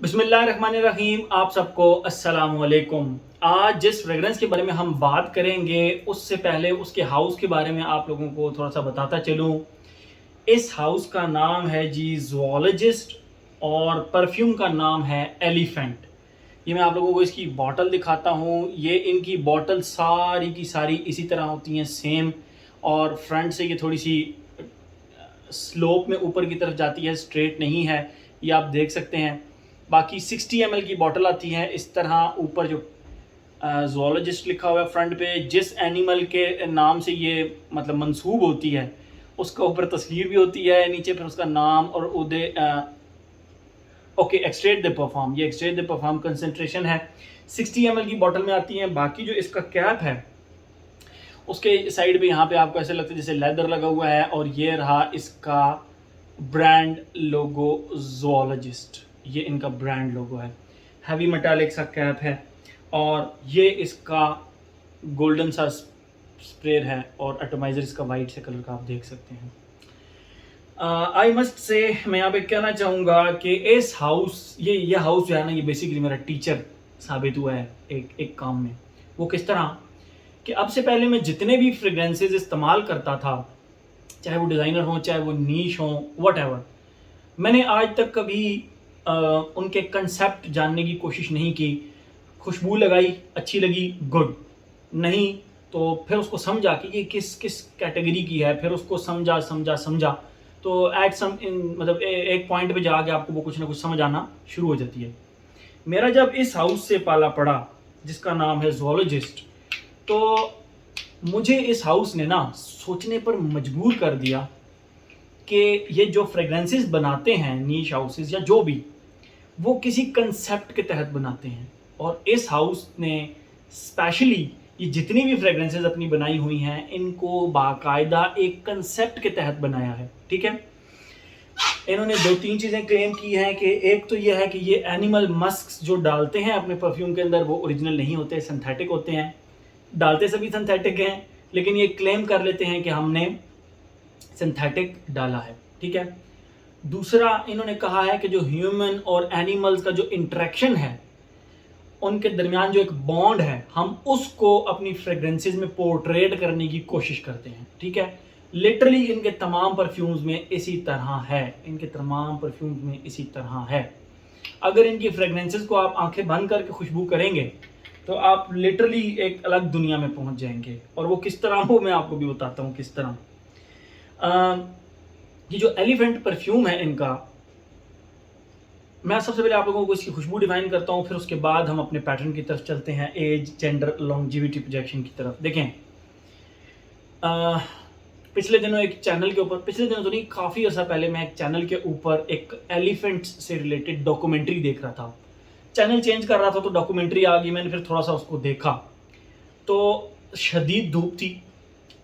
बिस्मिल्लाहिर्रहमानिर्रहीम। आप सबको अस्सलाम वालेकुम। आज जिस फ्रेगरेंस के बारे में हम बात करेंगे उससे पहले उसके हाउस के बारे में आप लोगों को थोड़ा सा बताता चलूँ। इस हाउस का नाम है जी ज़ूलॉजिस्ट और परफ्यूम का नाम है एलिफेंट। ये मैं आप लोगों को इसकी बॉटल दिखाता हूँ। ये इनकी बॉटल सारी की सारी इसी तरह होती हैं सेम, और फ्रंट से ये थोड़ी सी स्लोप में ऊपर की तरफ जाती है, स्ट्रेट नहीं है, ये आप देख सकते हैं। बाकी 60 ml की बॉटल आती है इस तरह। ऊपर जो ज़ूलॉजिस्ट लिखा हुआ है फ्रंट पे, जिस एनिमल के नाम से ये मतलब मंसूब होती है उसका ऊपर तस्वीर भी होती है, नीचे फिर उसका नाम और उदे ओके एक्सट्रेट द परफॉर्म, ये एक्सट्रेट द परफॉर्म कंसनट्रेशन है। 60 ml की बॉटल में आती है। बाकी जो इसका कैप है उसके साइड पे यहाँ पे आपको ऐसे लगता है जैसे लेदर लगा हुआ है, और ये रहा इसका ब्रांड लोगो ज़ूलॉजिस्ट। ये इनका ब्रांड लोगो है। हैवी मेटालिक सा कैप है, और ये इसका गोल्डन सा स्प्रे है, और एटोमाइजर इसका वाइट से कलर का आप देख सकते हैं। आई मस्ट से मैं यहाँ पे कहना चाहूँगा कि इस हाउस ये हाउस जो है ना, ये बेसिकली मेरा टीचर साबित हुआ है एक काम में। वो किस तरह कि अब से पहले मैं जितने भी फ्रेग्रेंसेस इस्तेमाल करता था, चाहे वो डिज़ाइनर हो चाहे वो नीश हो, वट मैंने आज तक कभी उनके कंसेप्ट जानने की कोशिश नहीं की। खुशबू लगाई, अच्छी लगी, गुड। नहीं तो फिर उसको समझा कि ये किस किस कैटेगरी की है, फिर उसको समझा समझा समझा, तो एट सम मतलब एक पॉइंट पे जाके आपको वो कुछ ना कुछ समझ आना शुरू हो जाती है। मेरा जब इस हाउस से पाला पड़ा जिसका नाम है ज़ूलॉजिस्ट, तो मुझे इस हाउस ने ना सोचने पर मजबूर कर दिया कि ये जो फ्रेगरेंसेस बनाते हैं नीश हाउसेस या जो भी, वो किसी कंसेप्ट के तहत बनाते हैं। और इस हाउस ने स्पेशली ये जितनी भी फ्रेगरेंसेस अपनी बनाई हुई हैं इनको बाकायदा एक कंसेप्ट के तहत बनाया है। ठीक है, इन्होंने दो तीन चीज़ें क्लेम की हैं कि एक तो ये है कि ये एनिमल मस्क जो डालते हैं अपने परफ्यूम के अंदर वो ओरिजिनल नहीं होते, सिंथेटिक होते हैं। डालते सभी सिंथेटिक हैं, लेकिन ये क्लेम कर लेते हैं कि हमने सिंथेटिक डाला है। ठीक है, दूसरा इन्होंने कहा है कि जो ह्यूमन और एनिमल्स का जो इंटरेक्शन है, उनके दरमियान जो एक बॉन्ड है, हम उसको अपनी फ्रेग्रेंसेस में पोर्ट्रेट करने की कोशिश करते हैं। ठीक है, लिटरली इनके तमाम परफ्यूम्स में इसी तरह है, इनके तमाम परफ्यूम्स में इसी तरह है। अगर इनकी फ्रेग्रेंसेस को आप आंखें बंद करके खुशबू करेंगे तो आप लिटरली एक अलग दुनिया में पहुंच जाएंगे। और वो किस तरह, वो मैं आपको भी बताता हूँ किस तरह। ये जो एलिफेंट परफ्यूम है इनका, मैं सबसे पहले आप लोगों को इसकी खुशबू डिफाइन करता हूँ, फिर उसके बाद हम अपने पैटर्न की तरफ चलते हैं, एज, जेंडर, लॉन्जिविटी, प्रोजेक्शन की तरफ। देखें, पिछले दिनों एक चैनल के ऊपर, पिछले दिनों तो नहीं, काफ़ी अर्सा पहले मैं एक चैनल के ऊपर एक एलिफेंट से रिलेटेड डॉक्यूमेंट्री देख रहा था। चैनल चेंज कर रहा था तो डॉक्यूमेंट्री आ गई, मैंने फिर थोड़ा सा उसको देखा तो शदीद धूप थी,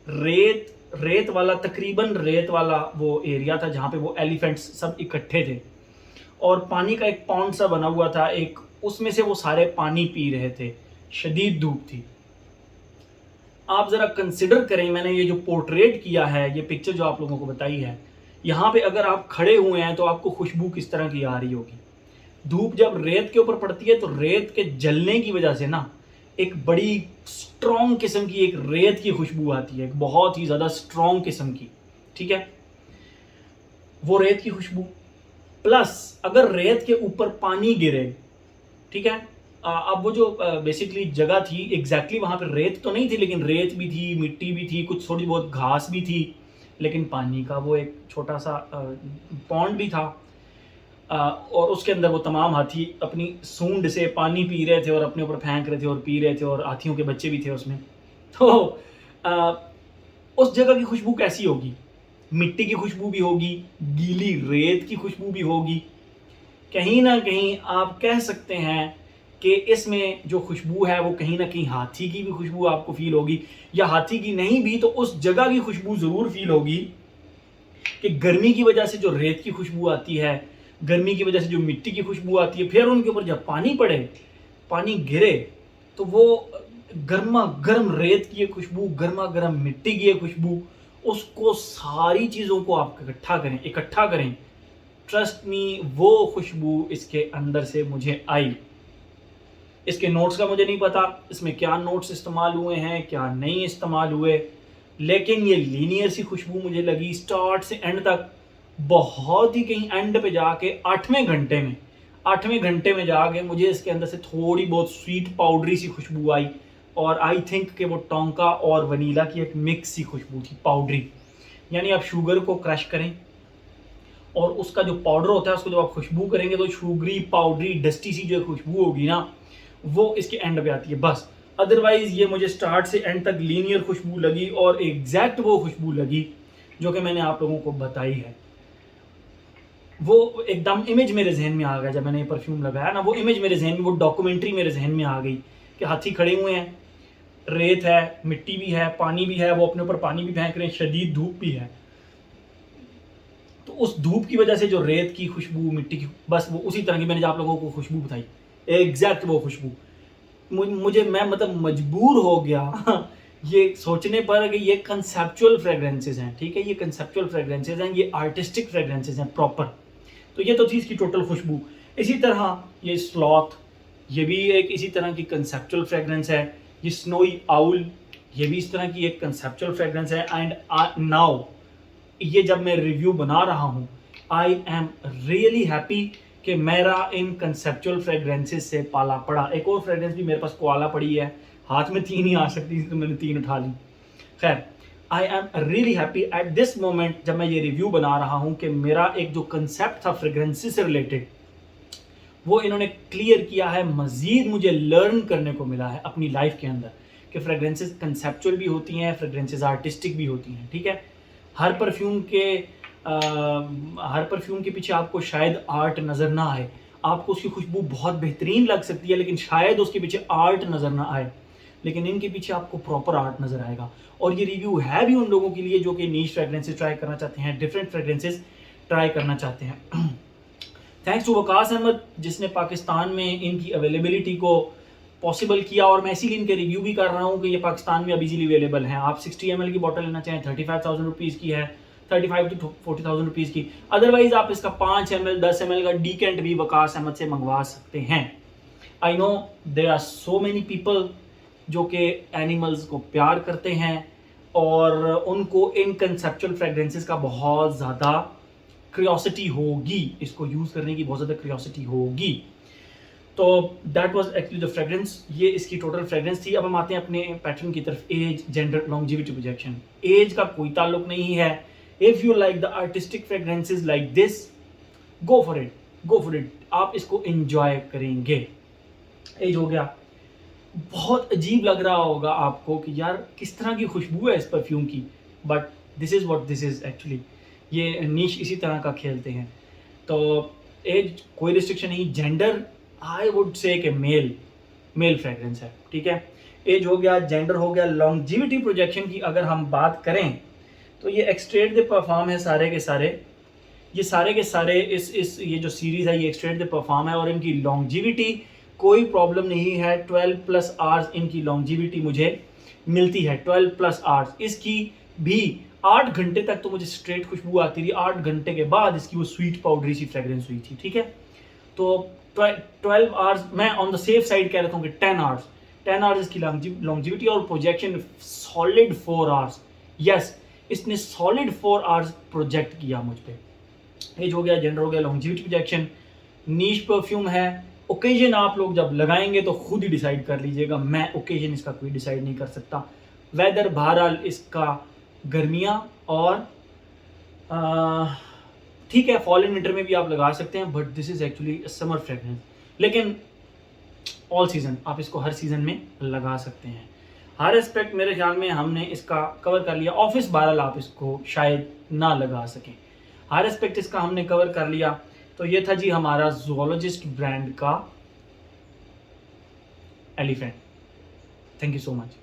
रेत रेत वाला, तकरीबन रेत वाला वो एरिया था जहाँ पे वो एलिफेंट्स सब इकट्ठे थे, और पानी का एक पॉन्ड सा बना हुआ था एक, उसमें से वो सारे पानी पी रहे थे। शदीद धूप थी। आप ज़रा कंसिडर करें, मैंने ये जो पोर्ट्रेट किया है, ये पिक्चर जो आप लोगों को बताई है, यहाँ पे अगर आप खड़े हुए हैं तो आपको खुशबू किस तरह की आ रही होगी। धूप जब रेत के ऊपर पड़ती है तो रेत के जलने की वजह से ना एक बड़ी स्ट्रॉन्ग किस्म की एक रेत की खुशबू आती है, एक बहुत ही ज़्यादा स्ट्रॉन्ग किस्म की। ठीक है, वो रेत की खुशबू प्लस अगर रेत के ऊपर पानी गिरे, ठीक है, अब वो जो बेसिकली जगह थी एग्जैक्टली वहाँ पे रेत तो नहीं थी, लेकिन रेत भी थी, मिट्टी भी थी, कुछ थोड़ी बहुत घास भी थी, लेकिन पानी का वो एक छोटा सा पॉन्ड भी था। और उसके अंदर वो तमाम हाथी अपनी सूंड से पानी पी रहे थे और अपने ऊपर फेंक रहे थे और पी रहे थे, और हाथियों के बच्चे भी थे उसमें। तो उस जगह की खुशबू कैसी होगी? मिट्टी की खुशबू भी होगी, गीली रेत की खुशबू भी होगी। कहीं ना कहीं आप कह सकते हैं कि इसमें जो खुशबू है वो कहीं ना कहीं हाथी की भी खुशबू आपको फील होगी, या हाथी की नहीं भी तो उस जगह की खुशबू ज़रूर फील होगी कि गर्मी की वजह से जो रेत की खुशबू आती है, गर्मी की वजह से जो मिट्टी की खुशबू आती है, फिर उनके ऊपर जब पानी पड़े, पानी गिरे, तो वो गर्मा गर्म रेत की खुशबू, गर्मा गर्म मिट्टी की खुशबू, उसको सारी चीज़ों को आप इकट्ठा करें ट्रस्ट मी वो खुशबू इसके अंदर से मुझे आई। इसके नोट्स का मुझे नहीं पता, इसमें क्या नोट्स इस्तेमाल हुए हैं क्या नहीं इस्तेमाल हुए, लेकिन ये लीनियर सी खुशबू मुझे लगी स्टार्ट से एंड तक। बहुत ही कहीं एंड पे जाके आठवें घंटे में जाके मुझे इसके अंदर से थोड़ी बहुत स्वीट पाउडरी सी खुशबू आई, और आई थिंक कि वो टोंका और वनीला की एक मिक्स सी खुशबू थी, पाउडरी। यानी आप शुगर को क्रश करें और उसका जो पाउडर होता है उसको जब आप खुशबू करेंगे तो शुगरी पाउडरी डस्टी सी जो खुशबू होगी ना, वो इसके एंड पे आती है बस। अदरवाइज ये मुझे स्टार्ट से एंड तक लीनियर खुशबू लगी, और एग्जैक्ट वो खुशबू लगी जो कि मैंने आप लोगों को बताई है। वो एकदम इमेज मेरे जहन में आ गया जब मैंने ये परफ्यूम लगाया ना, वो इमेज मेरे जहन में, वो डॉक्यूमेंट्री मेरे जहन में आ गई कि हाथी खड़े हुए हैं, रेत है, मिट्टी भी है, पानी भी है, वो अपने ऊपर पानी भी फेंक रहे हैं, शदीद धूप भी है। तो उस धूप की वजह से जो रेत की खुशबू, मिट्टी की, बस वो उसी तरह की मैंने आप लोगों को खुशबू बताई, एग्जैक्ट वो खुशबू। मुझे मैं मतलब मजबूर हो गया ये सोचने पर कि ये कंसेप्चुअल फ्रेग्रेंसेज हैं, ठीक है, ये कंसेप्चुअल फ्रेग्रेंसेज हैं, ये आर्टिस्टिक फ्रेग्रेंसेज हैं प्रॉपर। तो ये तो थी इसकी टोटल खुशबू। इसी तरह ये स्लॉथ, ये भी एक इसी तरह की कंसेप्चुअल फ्रेग्रेंस है। ये स्नोई आउल, ये भी इस तरह की एक कंसेप्चुअल फ्रेग्रेंस है। एंड नाउ ये जब मैं रिव्यू बना रहा हूँ, आई एम रियली हैप्पी कि मेरा इन कंसेप्चुअल फ्रेग्रेंसेस से पाला पड़ा। एक और फ्रेग्रेंस भी मेरे पास कोआला पड़ी है, हाथ में 3 ही आ सकती थी तो मैंने 3 उठा ली। खैर, I am really happy at this moment जब मैं ये रिव्यू बना रहा हूँ कि मेरा एक जो कंसेप्ट था फ्रेग्रेंसेस से रिलेटेड, वो इन्होंने क्लियर किया है। मज़ीद मुझे लर्न करने को मिला है अपनी लाइफ के अंदर कि फ्रेग्रेंसेस कंसेप्चुअल भी होती हैं, फ्रेग्रेंसेस आर्टिस्टिक भी होती हैं, ठीक है। हर परफ्यूम के पीछे आपको शायद आर्ट नज़र ना आए, आपको उसकी खुशबू बहुत बेहतरीन लग सकती है लेकिन शायद उसके पीछे आर्ट नज़र ना आए, लेकिन इनके पीछे आपको प्रॉपर आर्ट नज़र आएगा। और ये रिव्यू है भी उन लोगों के लिए जो कि नीश फ्रेग्रेंसेस ट्राई करना चाहते हैं, डिफरेंट फ्रेग्रेंसेस ट्राई करना चाहते हैं। थैंक्स टू वकास अहमद जिसने पाकिस्तान में इनकी अवेलेबिलिटी को पॉसिबल किया, और मैं इसीलिए इनके रिव्यू भी कर रहा हूँ कि ये पाकिस्तान में अब इजीली अवेलेबल हैं। आप 60 ml की बॉटल लेना चाहें 35,000 रुपीज़ की है, 35 to 40,000 रुपीज़ की। अदरवाइज आप इसका 5 ml 10 ml का डीकेंट भी वकास अहमद से मंगवा सकते हैं। I know there are so many people जो कि एनिमल्स को प्यार करते हैं और उनको इन कंसेप्चुअल फ्रेग्रेंसेस का बहुत ज़्यादा क्यूरियोसिटी होगी, इसको यूज़ करने की बहुत ज़्यादा क्यूरियोसिटी होगी। तो that was actually the fragrance, ये इसकी टोटल फ्रेग्रेंस थी। अब हम आते हैं अपने पैटर्न की तरफ, age, gender, longevity, projection. Age का कोई ताल्लुक नहीं है। If you like the artistic fragrances like this, go for it, आप इसको एंजॉय करेंगे। एज हो गया, बहुत अजीब लग रहा होगा आपको कि यार किस तरह की खुशबू है इस परफ्यूम की, but this is what this is actually. ये नीश इसी तरह का खेलते हैं। तो एज कोई रिस्ट्रिक्शन नहीं। जेंडर आई वुड से कि मेल फ्रेग्रेंस है, ठीक है। एज हो गया, जेंडर हो गया। लॉन्जिविटी प्रोजेक्शन की अगर हम बात करें तो ये एक्सट्रेट द परफॉर्म है सारे के सारे, ये सारे के सारे इस ये जो सीरीज़ है ये एक्सट्रेट द परफॉर्म है, और इनकी लॉन्जिविटी कोई प्रॉब्लम नहीं है। 12+ आवर्स इनकी लॉन्जिविटी मुझे मिलती है, 12+ आवर्स। इसकी भी 8 घंटे तक तो मुझे स्ट्रेट खुशबू आती रही, 8 घंटे के बाद इसकी वो स्वीट पाउडरी सी फ्रेग्रेंस हुई थी, ठीक है। तो 12 आवर्स, मैं ऑन द सेफ साइड कह रहा हूँ कि 10 आवर्स इसकी लॉन्जिविटी, और प्रोजेक्शन सॉलिड 4 आवर्स। यस, इसने सॉलिड 4 आवर्स प्रोजेक्ट किया मुझ पर। एज हो गया, जेंडर हो गया, लॉन्जिविटी, प्रोजेक्शन। नीश परफ्यूम है। ओकेजन आप लोग जब लगाएंगे तो खुद ही डिसाइड कर लीजिएगा, मैं ओकेजन इसका कोई डिसाइड नहीं कर सकता। वेदर बहरहाल इसका गर्मियाँ और ठीक है, फॉल एंड विंटर में भी आप लगा सकते हैं, but this is actually summer fragrance. लेकिन ऑल सीज़न, आप इसको हर सीज़न में लगा सकते हैं। हर एस्पेक्ट मेरे ख्याल में हमने इसका कवर कर लिया। ऑफिस बहरहाल आप इसको शायद ना लगा सकें, हर एस्पेक्ट इसका हमने कवर कर लिया। तो ये था जी हमारा ज़ूलॉजिस्ट ब्रांड का elephant. Thank you so much.